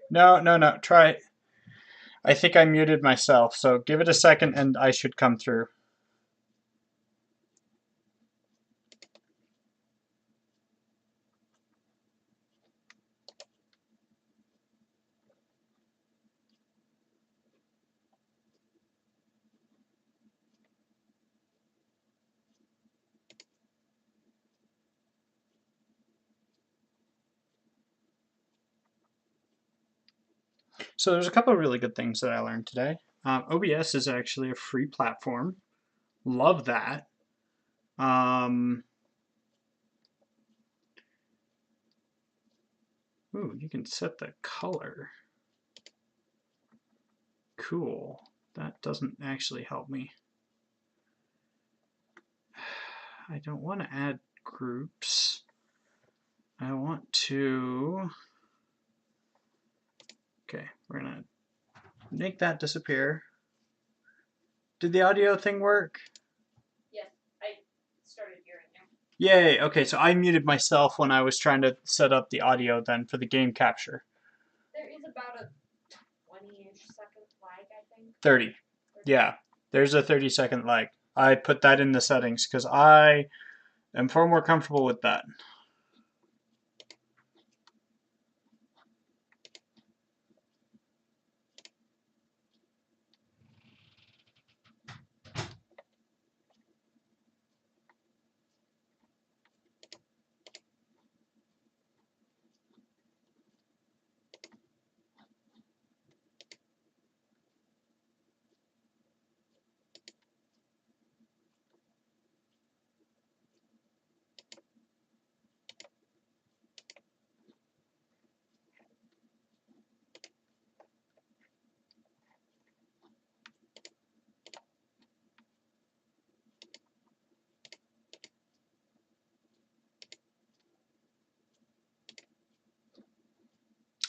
No, no, no. Try. I think I muted myself, so give it a second and I should come through. So there's a couple of really good things that I learned today. OBS is actually a free platform. Love that. Ooh, you can set the color. Cool. That doesn't actually help me. I don't want to add groups. I want to... Okay, we're going to make that disappear. Did the audio thing work? Yes, I started hearing you. Yay, okay, so I muted myself when I was trying to set up the audio then for the game capture. There is about a 20-ish second lag, I think. 30. Yeah, there's a 30-second lag. I put that in the settings because I am far more comfortable with that.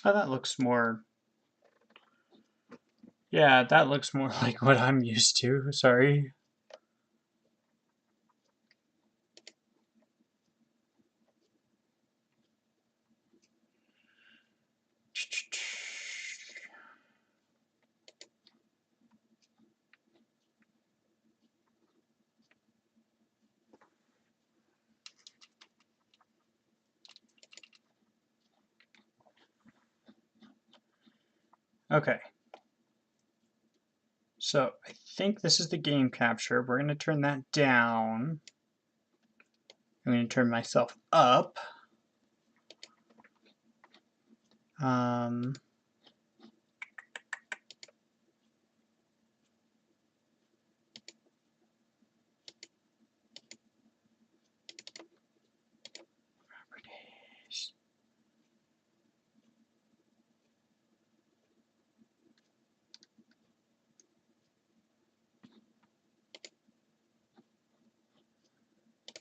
Oh, that looks more... Yeah, that looks more like what I'm used to. Sorry. Okay. So I think this is the game capture. We're going to turn that down. I'm going to turn myself up. Properties.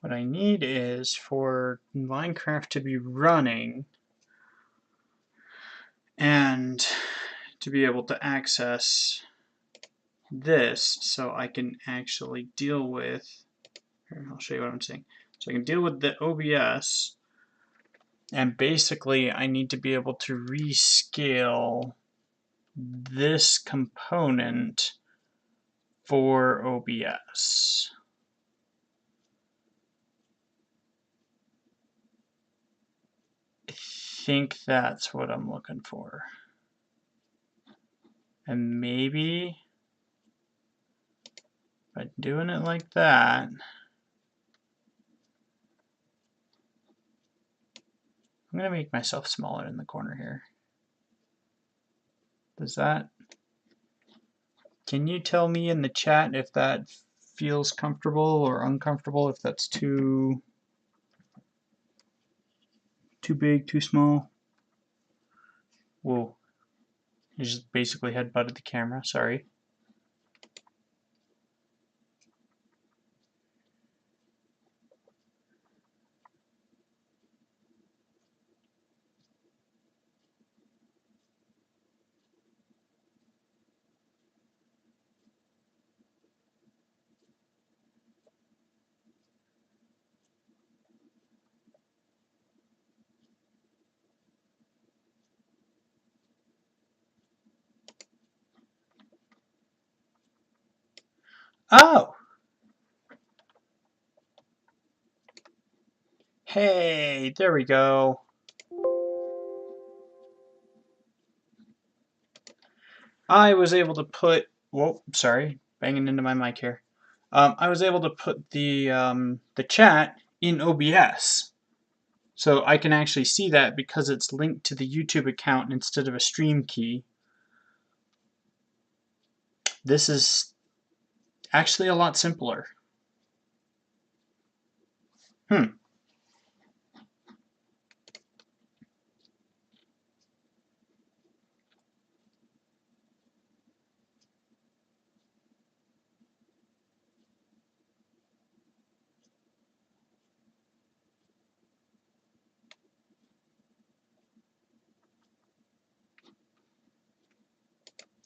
What I need is for Minecraft to be running and to be able to access this so I can actually deal with, here, I'll show you what I'm saying. So I can deal with the OBS, and basically I need to be able to rescale this component for OBS. I think that's what I'm looking for. And maybe by doing it like that, I'm going to make myself smaller in the corner here. Does that... Can you tell me in the chat if that feels comfortable or uncomfortable, if that's too big, too small? Whoa. You just basically headbutted the camera, sorry. Oh! Hey, there we go. I was able to put, whoa, sorry, banging into my mic here. I was able to put the chat in OBS. So I can actually see that because it's linked to the YouTube account instead of a stream key. This is actually a lot simpler.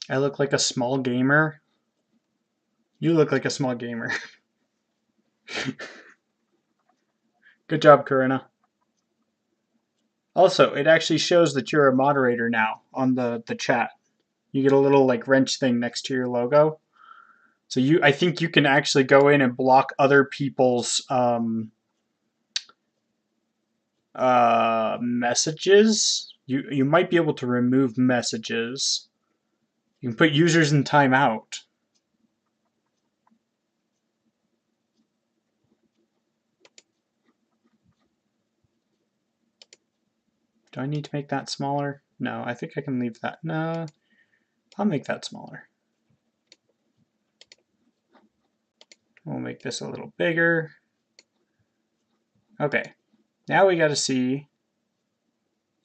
I look like a small gamer. You look like a small gamer. Good job, Karina. Also, it actually shows that you're a moderator now on the chat. You get a little like wrench thing next to your logo. So I think you can actually go in and block other people's messages. You might be able to remove messages. You can put users in timeout. Do I need to make that smaller? No, I think I can leave that. No, I'll make that smaller. We'll make this a little bigger. Okay, now we got to see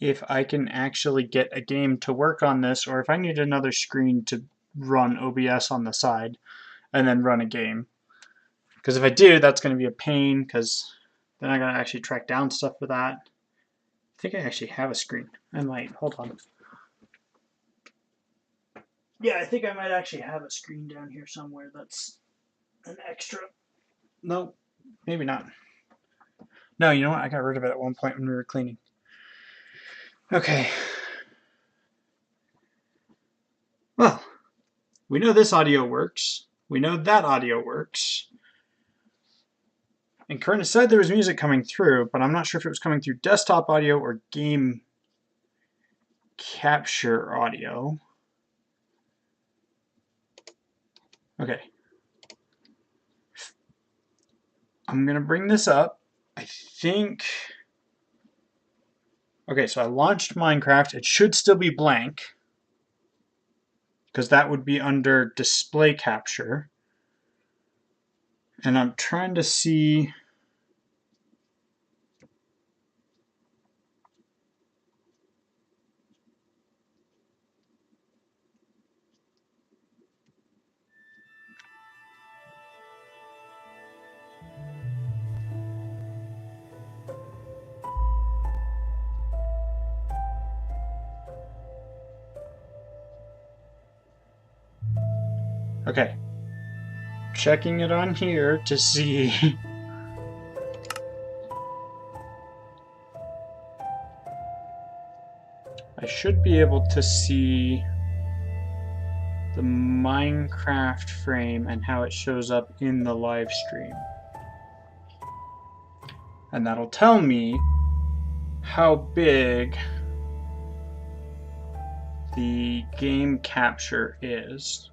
if I can actually get a game to work on this, or if I need another screen to run OBS on the side and then run a game. Because if I do, that's going to be a pain, because then I got to actually track down stuff for that. I think I actually have a screen. I might. Hold on. Yeah, I think I might actually have a screen down here somewhere that's an extra. No, maybe not. No, you know what? I got rid of it at one point when we were cleaning. Okay. Well, we know this audio works. We know that audio works. And Karina said there was music coming through, but I'm not sure if it was coming through desktop audio or game capture audio. Okay. I'm going to bring this up. I think... Okay, so I launched Minecraft. It should still be blank, because that would be under display capture. And I'm trying to see... Okay. Checking it on here to see... I should be able to see the Minecraft frame and how it shows up in the live stream. And that'll tell me how big the game capture is.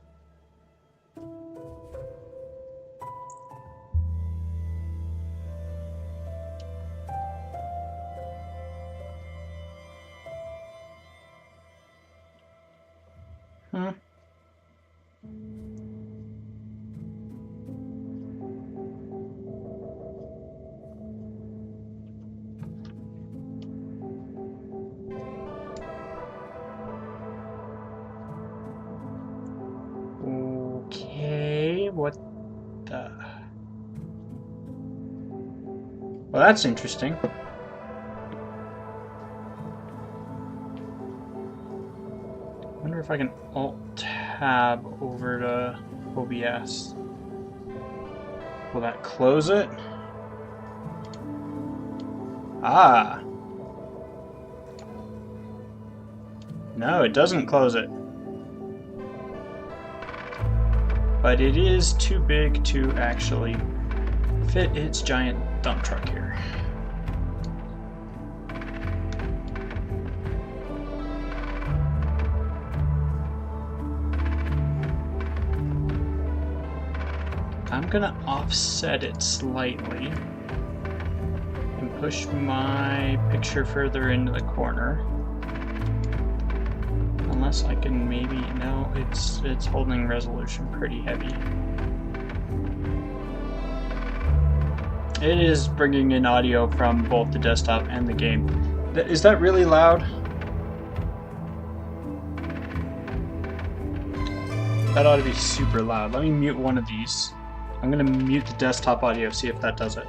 Okay, what the... Well, that's interesting. I wonder if I can Alt-Tab over to OBS. Will that close it? Ah. No, it doesn't close it. but it is too big to actually fit its giant dump truck here. I'm gonna offset it slightly and push my picture further into the corner. Unless I can maybe, no, it's holding resolution pretty heavy. It is bringing in audio from both the desktop and the game. Is that really loud? That ought to be super loud. Let me mute one of these. I'm gonna mute the desktop audio, see if that does it.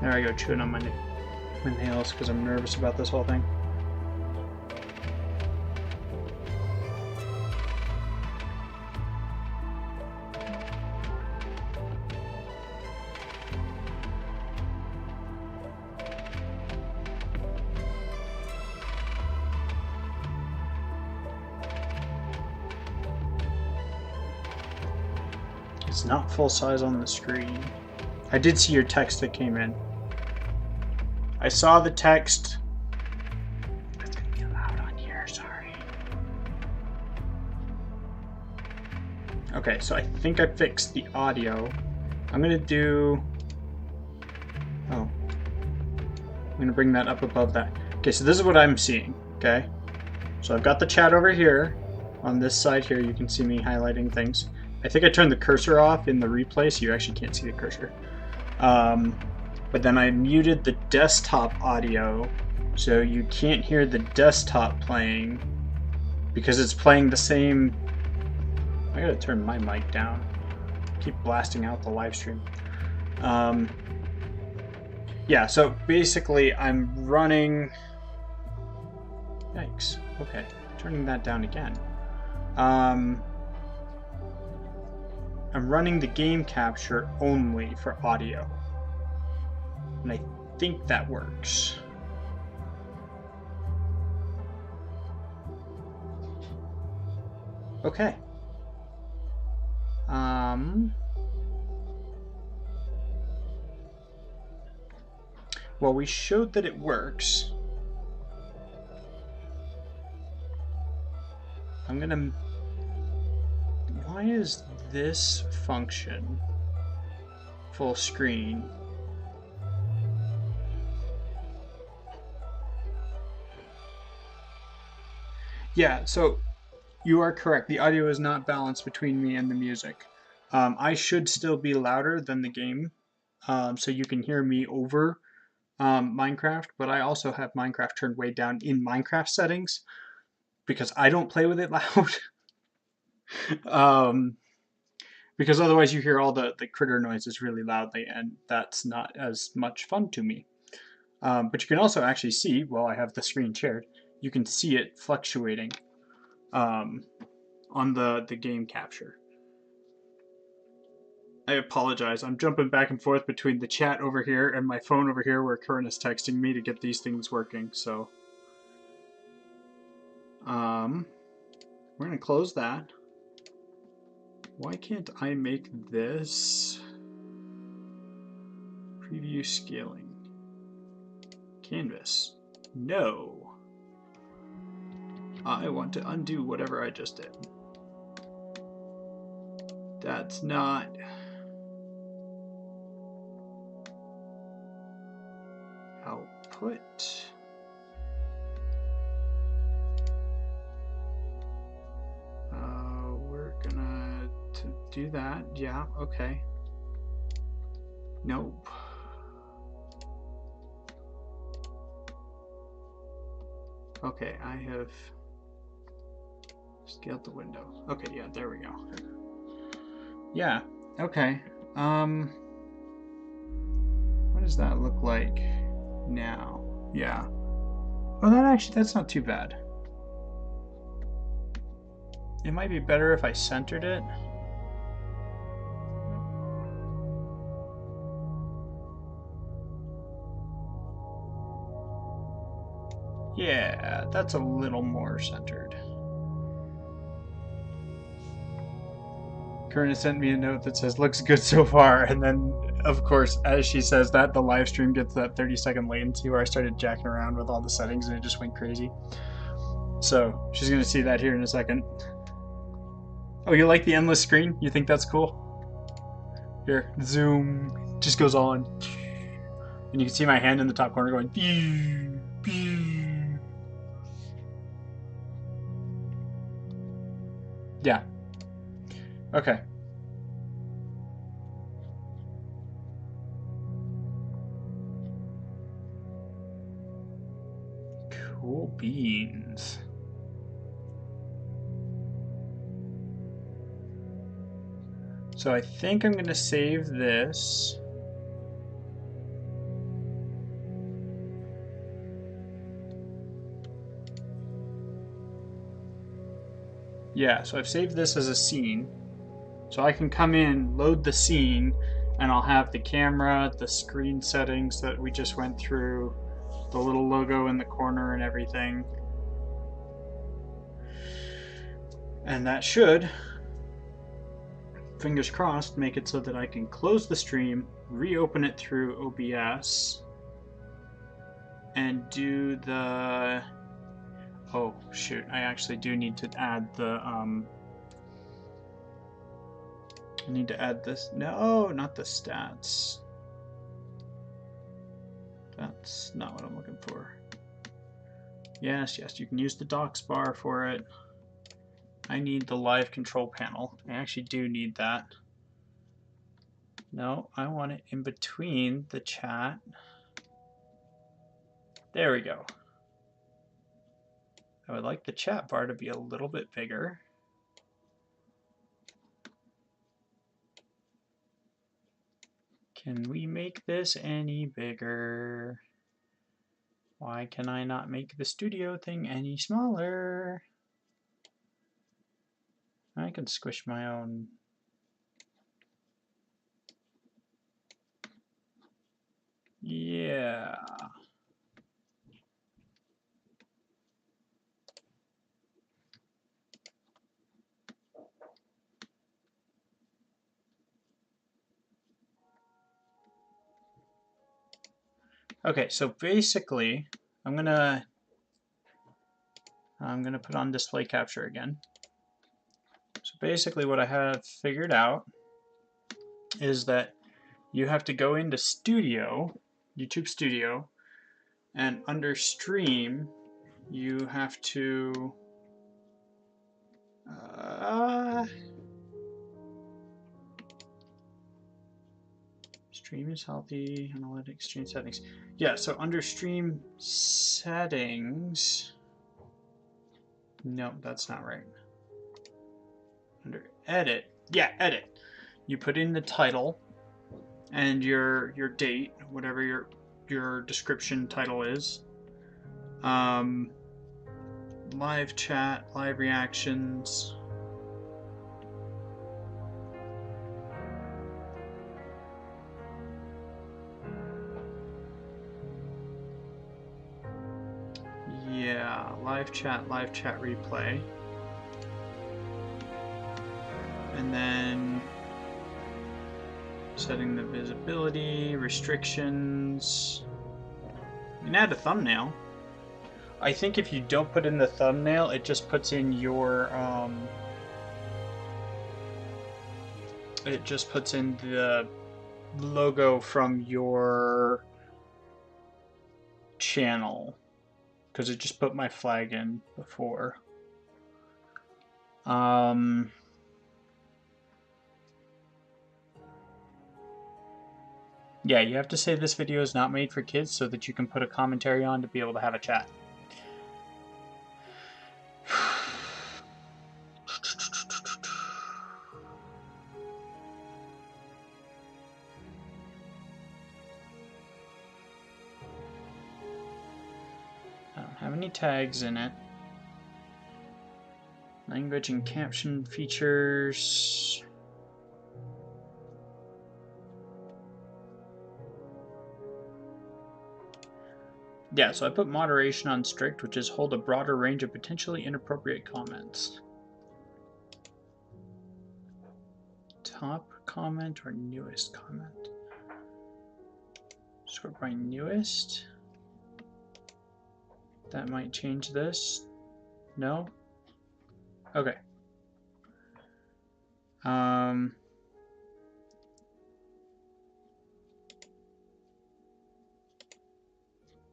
There I go, chewing on my nails because I'm nervous about this whole thing. It's not full size on the screen. I did see your text that came in. I saw the text. It's gonna be loud on here, sorry. Okay, so I think I fixed the audio. I'm gonna do... Oh. I'm gonna bring that up above that. Okay, so this is what I'm seeing, okay? So I've got the chat over here. On this side here, you can see me highlighting things. I think I turned the cursor off in the replay, so you actually can't see the cursor. But then I muted the desktop audio, so you can't hear the desktop playing because it's playing the same... I gotta turn my mic down. Keep blasting out the live stream. Yeah, so basically I'm running... Yikes. Okay, turning that down again. I'm running the game capture only for audio. And I think that works. Okay. Well, we showed that it works. I'm gonna... Why is this function full screen? Yeah, so you are correct. The audio is not balanced between me and the music. I should still be louder than the game, so you can hear me over Minecraft, but I also have Minecraft turned way down in Minecraft settings because I don't play with it loud. Because otherwise you hear all the critter noises really loudly, and that's not as much fun to me. But you can also actually see, while I have the screen shared, you can see it fluctuating on the game capture. I apologize. I'm jumping back and forth between the chat over here and my phone over here where Curran is texting me to get these things working. So we're going to close that. Why can't I make this preview scaling? Canvas. No. I want to undo whatever I just did. That's not... output. We're gonna do that. Yeah, okay. Nope. Okay, I have scaled the window. Okay, yeah, there we go. Yeah, okay. What does that look like now? Yeah. Oh, that's not too bad. It might be better if I centered it. Yeah, that's a little more centered. Corinna sent me a note that says, looks good so far, and then, of course, as she says that, the live stream gets that 30-second latency where I started jacking around with all the settings and it just went crazy. So, she's gonna see that here in a second. Oh, you like the endless screen? You think that's cool? Here, zoom, just goes on. And you can see my hand in the top corner going, yeah. Okay. Cool beans. So I think I'm going to save this. Yeah, so I've saved this as a scene. So I can come in, load the scene, and I'll have the camera, the screen settings that we just went through, the little logo in the corner and everything. And that should, fingers crossed, make it so that I can close the stream, reopen it through OBS, and do the... Oh, shoot, I actually do need to add the, I need to add this. No, not the stats. That's not what I'm looking for. Yes, yes, you can use the docs bar for it. I need the live control panel. I actually do need that. No, I want it in between the chat. There we go. I would like the chat bar to be a little bit bigger. Can we make this any bigger? Why can I not make the studio thing any smaller? I can squish my own. Yeah. Okay, so basically, I'm gonna put on display capture again. So basically what I have figured out is that you have to go into Studio, YouTube Studio, and under Stream, you have to stream is healthy, analytics, stream settings. Yeah, so under Stream settings, no, that's not right. Under Edit, yeah, Edit. You put in the title and your date, whatever your description title is. Live chat, live reactions. Yeah, live chat replay. And then setting the visibility, restrictions. You can add a thumbnail. I think if you don't put in the thumbnail, it just puts in your it just puts in the logo from your channel, because it just put my flag in before. Yeah, you have to say this video is not made for kids so that you can put a commentary on to be able to have a chat. I don't have any tags in it. Language and caption features. Yeah, so I put moderation on strict, which is hold a broader range of potentially inappropriate comments. Top comment or newest comment? Sort by newest. That might change this. No? Okay.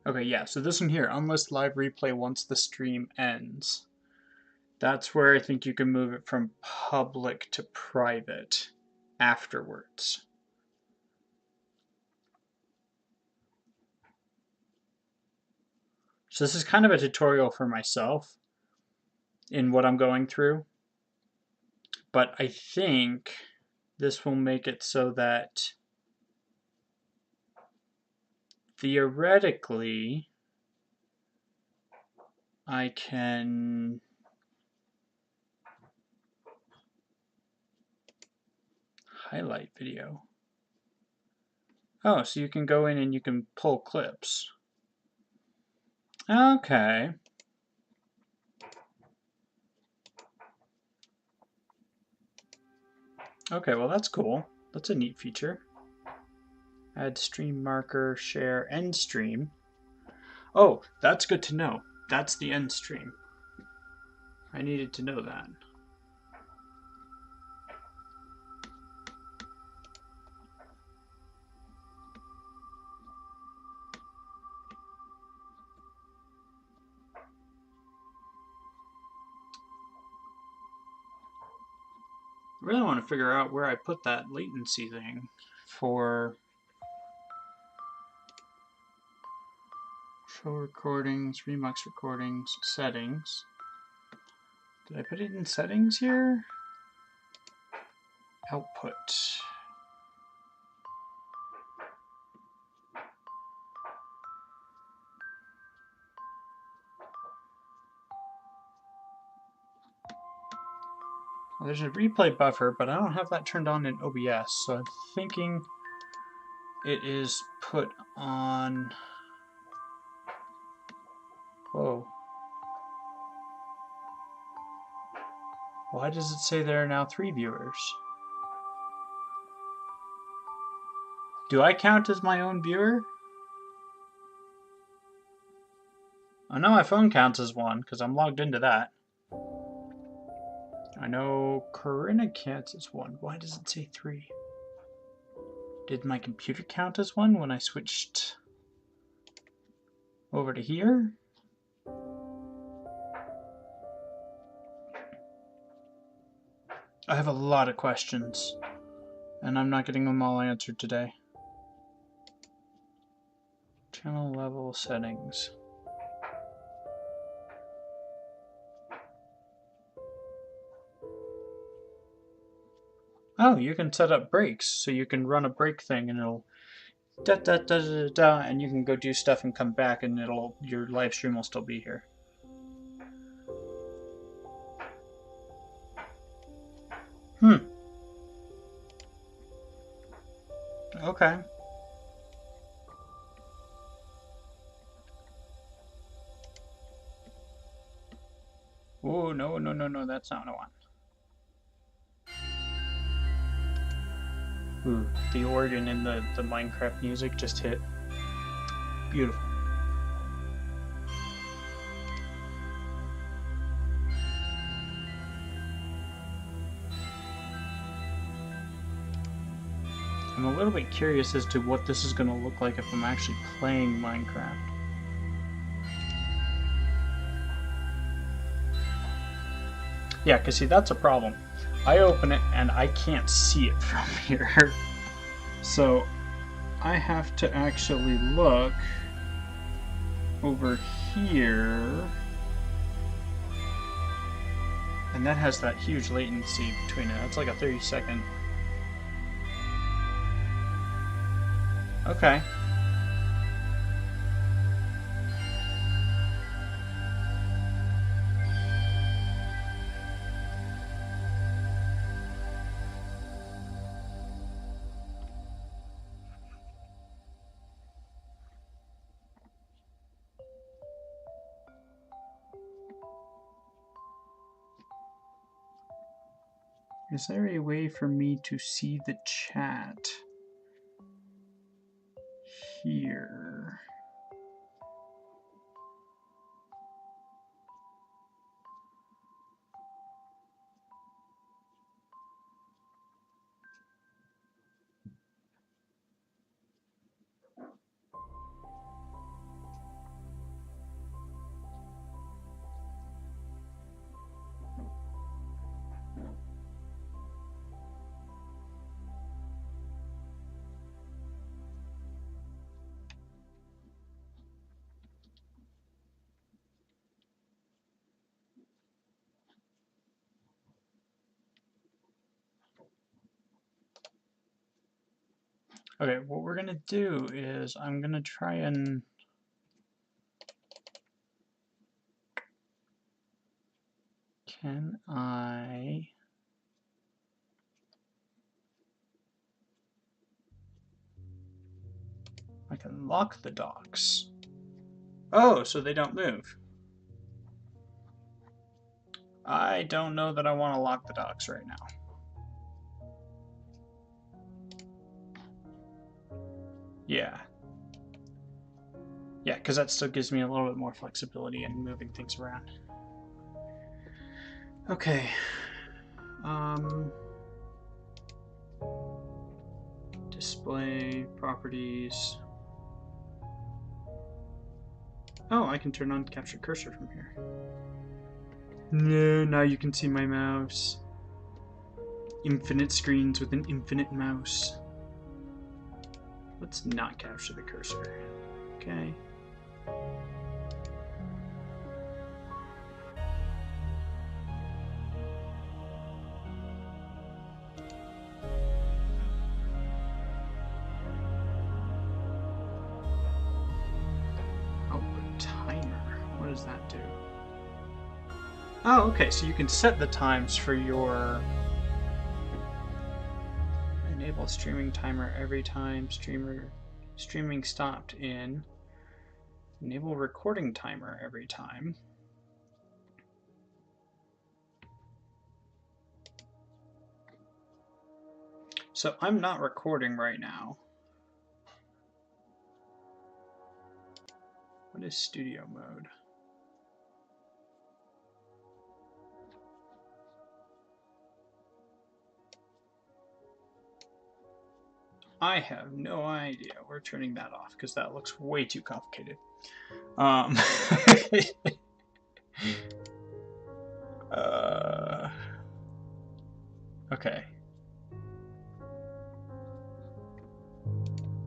Okay, yeah, so this one here, unlist live replay once the stream ends. That's where I think you can move it from public to private afterwards. So this is kind of a tutorial for myself in what I'm going through. But I think this will make it so that theoretically I can highlight video. Oh, so you can go in and you can pull clips. Okay. Okay, well that's cool. That's a neat feature. Add stream marker, share, end stream. Oh, that's good to know. That's the end stream. I needed to know that. I really want to figure out where I put that latency thing for show recordings, Remux recordings, settings. Did I put it in settings here? Output. Well, there's a replay buffer, but I don't have that turned on in OBS, so I'm thinking it is put on. Whoa. Why does it say there are now 3 viewers? Do I count as my own viewer? I know my phone counts as 1 because I'm logged into that. I know Corinna counts as 1. Why does it say 3? Did my computer count as 1 when I switched over to here? I have a lot of questions, and I'm not getting them all answered today. Channel level settings. Oh, you can set up breaks, so you can run a break thing and it'll da da da da da, and you can go do stuff and come back, and your live stream will still be here. Okay. Oh, no, no, no, no, that's not what I want. Ooh, the organ in the Minecraft music just hit. Beautiful. I'm a little bit curious as to what this is going to look like if I'm actually playing Minecraft. Yeah, because see, that's a problem. I open it and I can't see it from here. So I have to actually look over here. And that has that huge latency between it. That's like a 30-second. Okay. Is there a way for me to see the chat here? Okay, what we're gonna do is I'm gonna try and can I can lock the docks. Oh, so they don't move. I don't know that I want to lock the docks right now. Yeah. Yeah, because that still gives me a little bit more flexibility in moving things around. Okay. Display, properties. Oh, I can turn on capture cursor from here. No, now you can see my mouse. Infinite screens with an infinite mouse. Let's not capture the cursor. Okay. Output timer. What does that do? Oh, okay, so you can set the times for your enable streaming timer every time streaming stopped in. Enable recording timer every time. So I'm not recording right now. What is studio mode? I have no idea. We're turning that off because that looks way too complicated. Okay.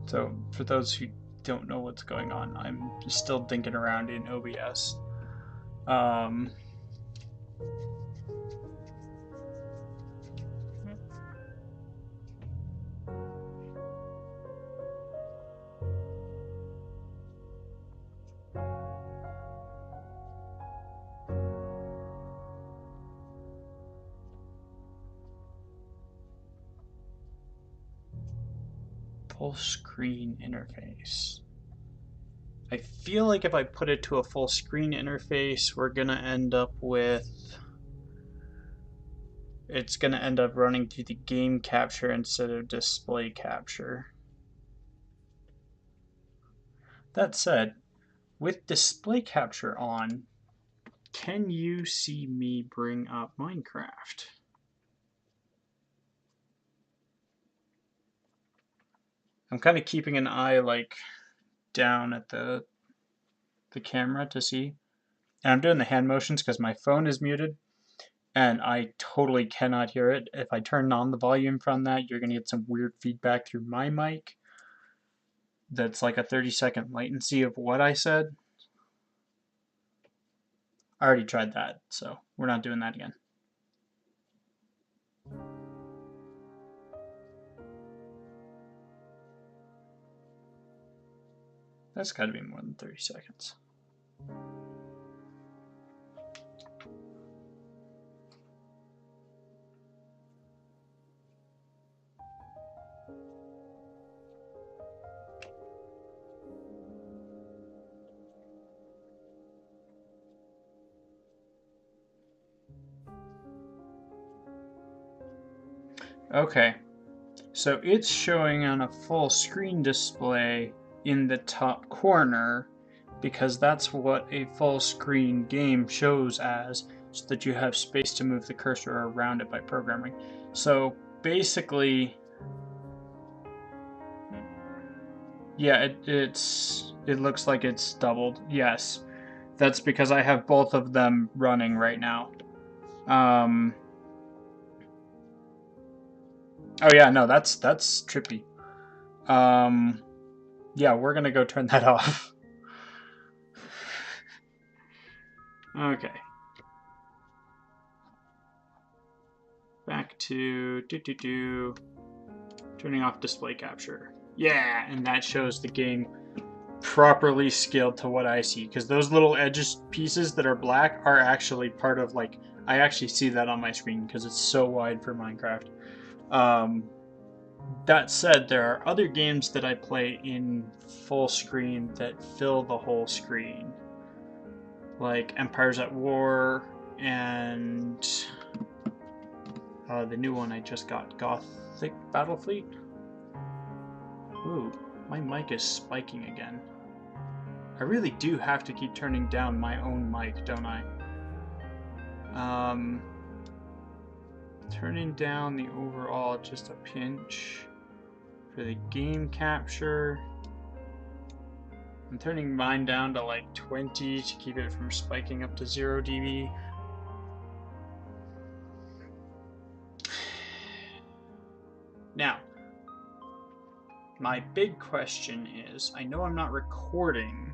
So for those who don't know what's going on, I'm still dinking around in OBS. Full screen interface. I feel like if I put it to a full screen interface, we're gonna end up with it's gonna end up running through the game capture instead of display capture. That said, with display capture on, can you see me bring up Minecraft? I'm kind of keeping an eye like down at the camera to see. And I'm doing the hand motions because my phone is muted and I totally cannot hear it. If I turn on the volume from that, you're going to get some weird feedback through my mic. That's like a 30-second latency of what I said. I already tried that, so we're not doing that again. That's got to be more than 30 seconds. Okay, so it's showing on a full screen display in the top corner because that's what a full screen game shows as, so that you have space to move the cursor around it by programming. So basically, yeah, it looks like it's doubled. Yes, that's because I have both of them running right now. Oh yeah, no, that's trippy. Yeah, we're gonna go turn that off. Okay. Back to turning off display capture. Yeah, and that shows the game properly scaled to what I see, because those little edges pieces that are black are actually part of, like, I actually see that on my screen because it's so wide for Minecraft. That said, there are other games that I play in full screen that fill the whole screen, like Empires at War and the new one I just got, Gothic Battlefleet. Ooh, my mic is spiking again. I really do have to keep turning down my own mic, don't I? Turning down the overall just a pinch. For the game capture, I'm turning mine down to like 20 to keep it from spiking up to 0 dB. Now, my big question is, I know I'm not recording,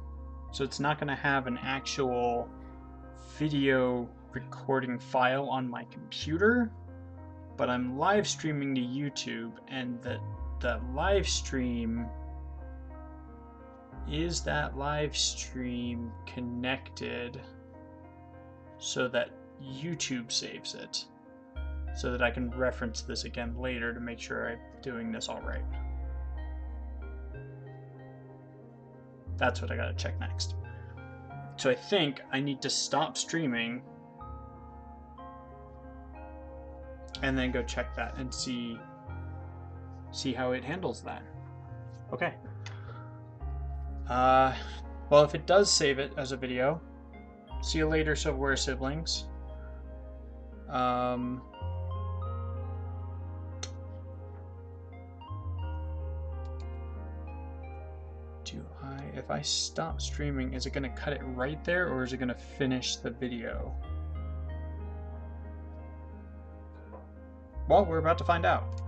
so it's not going to have an actual video recording file on my computer, but I'm live streaming to YouTube, and the live stream, is that live stream connected so that YouTube saves it, so that I can reference this again later to make sure I'm doing this all right? That's what I gotta check next. So I think I need to stop streaming and then go check that and see how it handles that. Okay. Well, if it does save it as a video, see you later, Silverware siblings. If I stop streaming, is it going to cut it right there, or is it going to finish the video? Well, we're about to find out.